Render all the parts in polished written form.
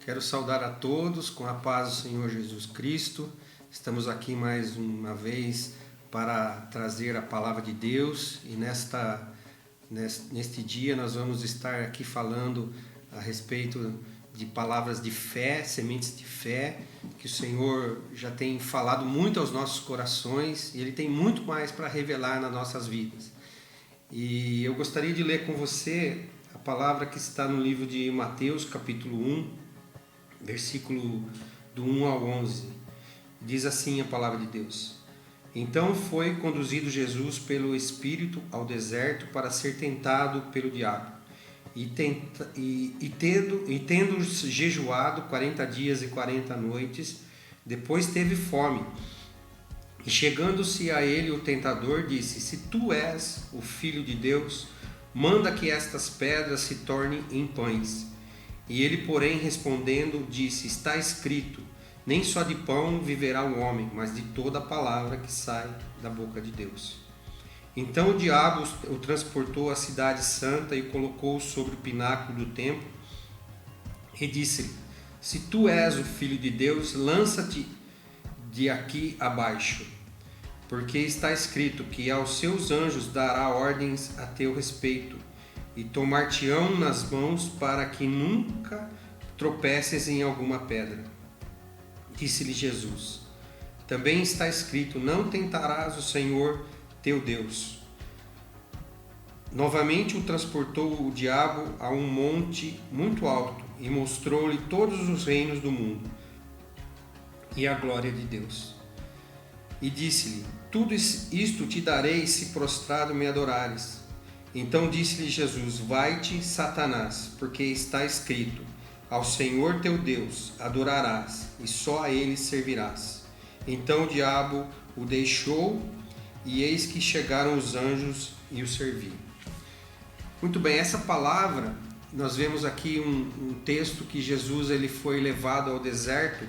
Quero saudar a todos com a paz do Senhor Jesus Cristo. Estamos aqui mais uma vez para trazer a palavra de Deus e neste dia nós vamos estar aqui falando a respeito de palavras de fé, sementes de fé, que o Senhor já tem falado muito aos nossos corações e Ele tem muito mais para revelar nas nossas vidas. E eu gostaria de ler com você a palavra que está no livro de Mateus, capítulo 1, versículo do 1 ao 11. Diz assim a palavra de Deus: Então foi conduzido Jesus pelo Espírito ao deserto para ser tentado pelo diabo. Tendo jejuado 40 dias e 40 noites, depois teve fome. E chegando-se a ele o tentador, disse: Se tu és o Filho de Deus, manda que estas pedras se tornem em pães. E ele, porém, respondendo, disse: Está escrito, nem só de pão viverá o homem, mas de toda a palavra que sai da boca de Deus. Então o diabo o transportou à cidade santa e o colocou sobre o pináculo do templo e disse-lhe: Se tu és o Filho de Deus, lança-te de aqui abaixo, porque está escrito que aos seus anjos dará ordens a teu respeito, e tomar-te-ão nas mãos para que nunca tropeces em alguma pedra. Disse-lhe Jesus: Também está escrito: Não tentarás o Senhor teu Deus. Novamente o transportou o diabo a um monte muito alto e mostrou-lhe todos os reinos do mundo e a glória de Deus. E disse-lhe: Tudo isto te darei se prostrado me adorares. Então disse-lhe Jesus: Vai-te, Satanás, porque está escrito: Ao Senhor teu Deus adorarás, e só a Ele servirás. Então o diabo o deixou, e eis que chegaram os anjos e o serviram. Muito bem, essa palavra, nós vemos aqui um texto que Jesus ele foi levado ao deserto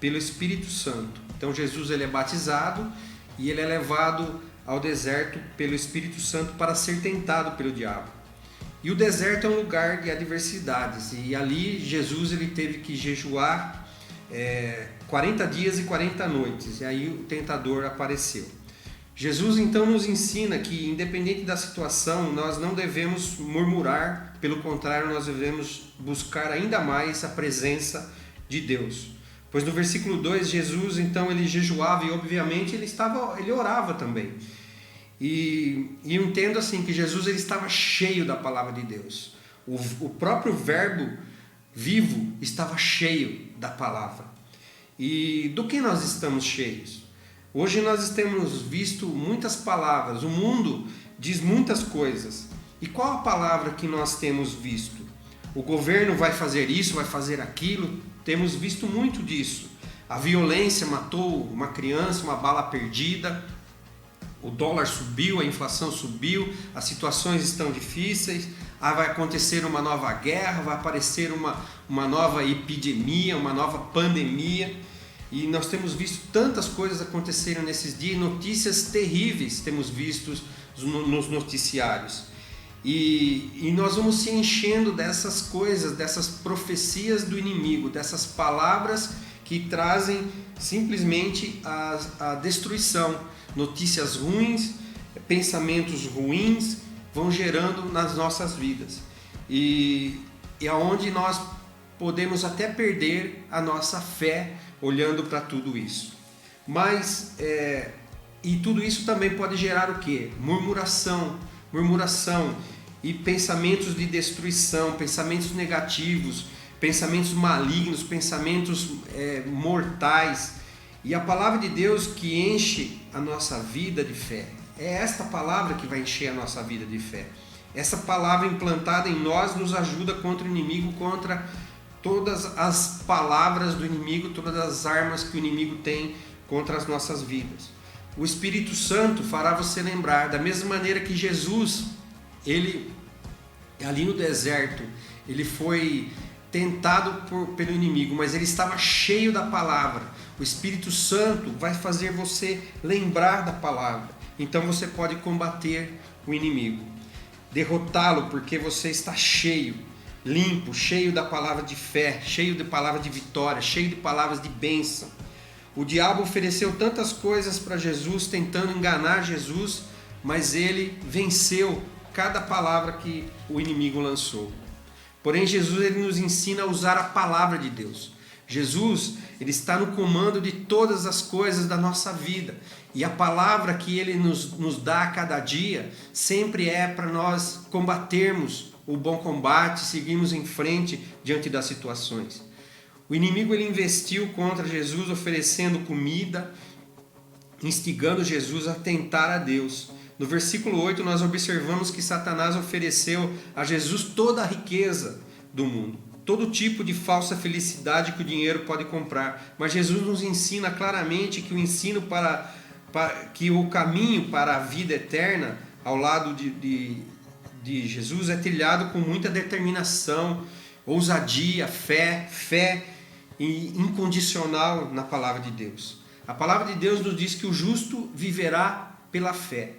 pelo Espírito Santo. Então Jesus ele é batizado e ele é levado ao deserto pelo Espírito Santo para ser tentado pelo diabo. E o deserto é um lugar de adversidades, e ali Jesus ele teve que jejuar 40 dias e 40 noites, e aí o tentador apareceu. Jesus então nos ensina que, independente da situação, nós não devemos murmurar, pelo contrário, nós devemos buscar ainda mais a presença de Deus. Pois no versículo 2, Jesus então ele jejuava e obviamente ele orava também. E eu entendo assim que Jesus ele estava cheio da palavra de Deus. O próprio verbo vivo estava cheio da palavra. E do que nós estamos cheios? Hoje nós temos visto muitas palavras, o mundo diz muitas coisas. E qual a palavra que nós temos visto? O governo vai fazer isso, vai fazer aquilo, temos visto muito disso. A violência matou uma criança, uma bala perdida, o dólar subiu, a inflação subiu, as situações estão difíceis, vai acontecer uma nova guerra, vai aparecer uma nova epidemia, uma nova pandemia. E nós temos visto tantas coisas acontecerem nesses dias, notícias terríveis temos visto nos noticiários. E nós vamos se enchendo dessas coisas, dessas profecias do inimigo, dessas palavras que trazem simplesmente a destruição. Notícias ruins, pensamentos ruins vão gerando nas nossas vidas. E aonde nós podemos até perder a nossa fé olhando para tudo isso. Mas, e tudo isso também pode gerar o quê? Murmuração e pensamentos de destruição, pensamentos negativos, pensamentos malignos, pensamentos mortais. E a palavra de Deus que enche a nossa vida de fé. É esta palavra que vai encher a nossa vida de fé. Essa palavra implantada em nós nos ajuda contra o inimigo, contra todas as palavras do inimigo, todas as armas que o inimigo tem contra as nossas vidas. O Espírito Santo fará você lembrar, da mesma maneira que Jesus, ele ali no deserto, ele foi tentado pelo inimigo, mas ele estava cheio da palavra. O Espírito Santo vai fazer você lembrar da palavra. Então você pode combater o inimigo, derrotá-lo porque você está cheio. limpo, cheio da palavra de fé, cheio de palavra de vitória, cheio de palavras de bênção. O diabo ofereceu tantas coisas para Jesus, tentando enganar Jesus, mas ele venceu cada palavra que o inimigo lançou. Porém, Jesus ele nos ensina a usar a palavra de Deus. Jesus ele está no comando de todas as coisas da nossa vida. E a palavra que ele nos dá a cada dia sempre é para nós combatermos o bom combate, seguirmos em frente diante das situações. O inimigo ele investiu contra Jesus, oferecendo comida, instigando Jesus a tentar a Deus. No versículo 8 nós observamos que Satanás ofereceu a Jesus toda a riqueza do mundo, todo tipo de falsa felicidade que o dinheiro pode comprar. Mas Jesus nos ensina claramente que que o caminho para a vida eterna ao lado de Jesus é trilhado com muita determinação, ousadia, fé incondicional na palavra de Deus. A palavra de Deus nos diz que o justo viverá pela fé.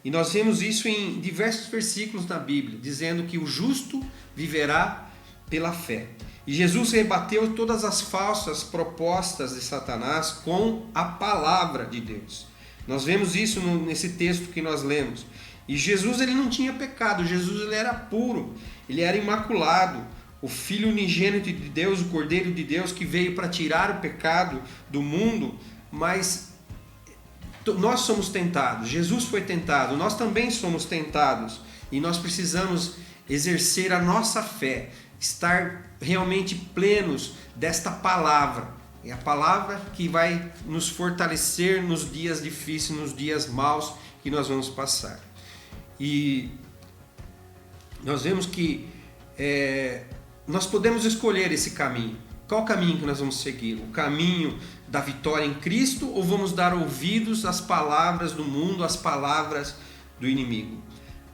E nós vemos isso em diversos versículos na Bíblia, dizendo que o justo viverá pela fé. E Jesus rebateu todas as falsas propostas de Satanás com a palavra de Deus. Nós vemos isso nesse texto que nós lemos. E Jesus ele não tinha pecado, Jesus ele era puro, ele era imaculado, o Filho unigênito de Deus, o Cordeiro de Deus que veio para tirar o pecado do mundo. Mas nós somos tentados, Jesus foi tentado, nós também somos tentados e nós precisamos exercer a nossa fé, estar realmente plenos desta palavra. É a palavra que vai nos fortalecer nos dias difíceis, nos dias maus que nós vamos passar. E nós vemos que nós podemos escolher esse caminho. Qual caminho que nós vamos seguir? O caminho da vitória em Cristo ou vamos dar ouvidos às palavras do mundo, às palavras do inimigo?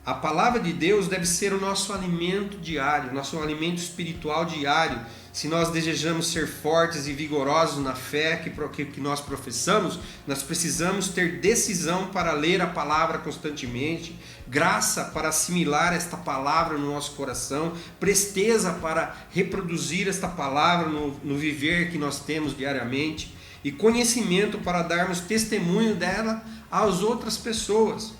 A palavra de Deus deve ser o nosso alimento diário, nosso alimento espiritual diário. Se nós desejamos ser fortes e vigorosos na fé que nós professamos, nós precisamos ter decisão para ler a palavra constantemente, graça para assimilar esta palavra no nosso coração, presteza para reproduzir esta palavra no viver que nós temos diariamente e conhecimento para darmos testemunho dela às outras pessoas.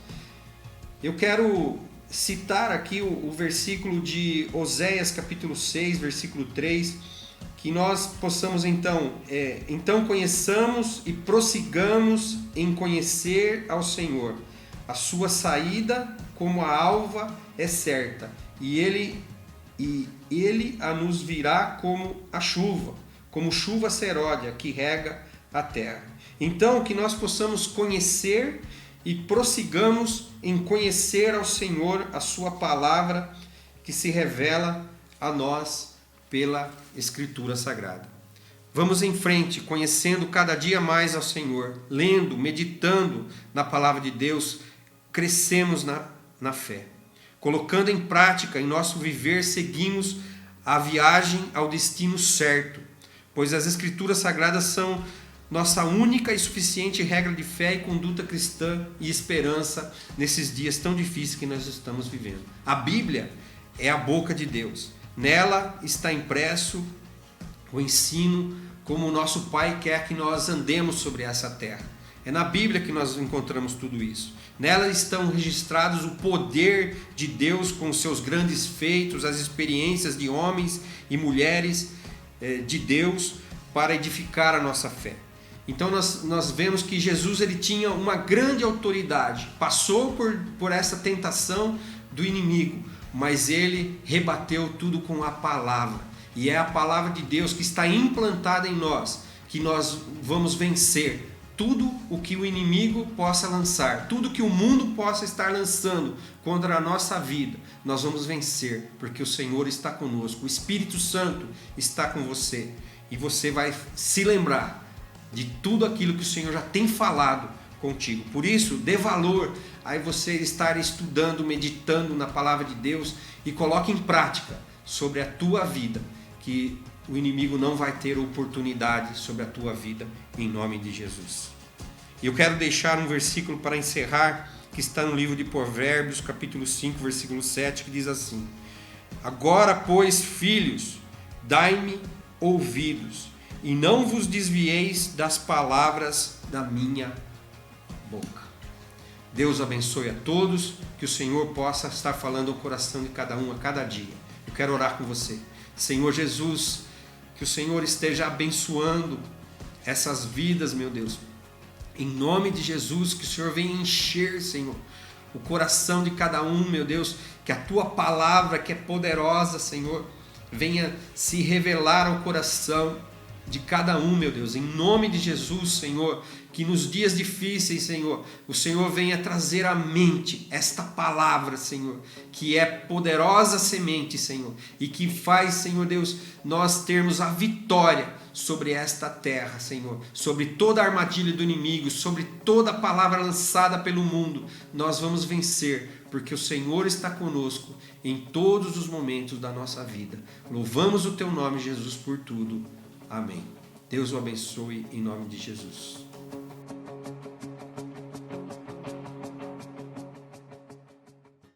Eu quero citar aqui o versículo de Oséias capítulo 6, versículo 3, que nós possamos então conheçamos e prossigamos em conhecer ao Senhor. A sua saída como a alva é certa, e ele a nos virá como a chuva, como chuva seródia que rega a terra. Então que nós possamos conhecer e prossigamos em conhecer ao Senhor, a sua palavra que se revela a nós pela Escritura Sagrada. Vamos em frente, conhecendo cada dia mais ao Senhor, lendo, meditando na palavra de Deus, crescemos na fé. Colocando em prática em nosso viver, seguimos a viagem ao destino certo, pois as Escrituras Sagradas são nossa única e suficiente regra de fé e conduta cristã e esperança nesses dias tão difíceis que nós estamos vivendo. A Bíblia é a boca de Deus. Nela está impresso o ensino como o nosso Pai quer que nós andemos sobre essa terra. É na Bíblia que nós encontramos tudo isso. Nela estão registrados o poder de Deus com os seus grandes feitos, as experiências de homens e mulheres de Deus para edificar a nossa fé. Então nós vemos que Jesus ele tinha uma grande autoridade, passou por essa tentação do inimigo, mas ele rebateu tudo com a palavra. E é a palavra de Deus que está implantada em nós, que nós vamos vencer tudo o que o inimigo possa lançar, tudo que o mundo possa estar lançando contra a nossa vida, nós vamos vencer, porque o Senhor está conosco, o Espírito Santo está com você, e você vai se lembrar de tudo aquilo que o Senhor já tem falado contigo. Por isso, dê valor a você estar estudando, meditando na palavra de Deus e coloque em prática sobre a tua vida, que o inimigo não vai ter oportunidade sobre a tua vida, em nome de Jesus. E eu quero deixar um versículo para encerrar, que está no livro de Provérbios, capítulo 5, versículo 7, que diz assim: Agora, pois, filhos, dai-me ouvidos, e não vos desvieis das palavras da minha boca. Deus abençoe a todos, que o Senhor possa estar falando ao coração de cada um a cada dia. Eu quero orar com você. Senhor Jesus, que o Senhor esteja abençoando essas vidas, meu Deus. Em nome de Jesus, que o Senhor venha encher, Senhor, o coração de cada um, meu Deus, que a Tua palavra, que é poderosa, Senhor, venha se revelar ao coração de cada um, meu Deus, em nome de Jesus, Senhor, que nos dias difíceis, Senhor, o Senhor venha trazer à mente esta palavra, Senhor, que é poderosa semente, Senhor, e que faz, Senhor Deus, nós termos a vitória sobre esta terra, Senhor, sobre toda a armadilha do inimigo, sobre toda a palavra lançada pelo mundo, nós vamos vencer, porque o Senhor está conosco em todos os momentos da nossa vida. Louvamos o Teu nome, Jesus, por tudo. Amém. Deus o abençoe em nome de Jesus.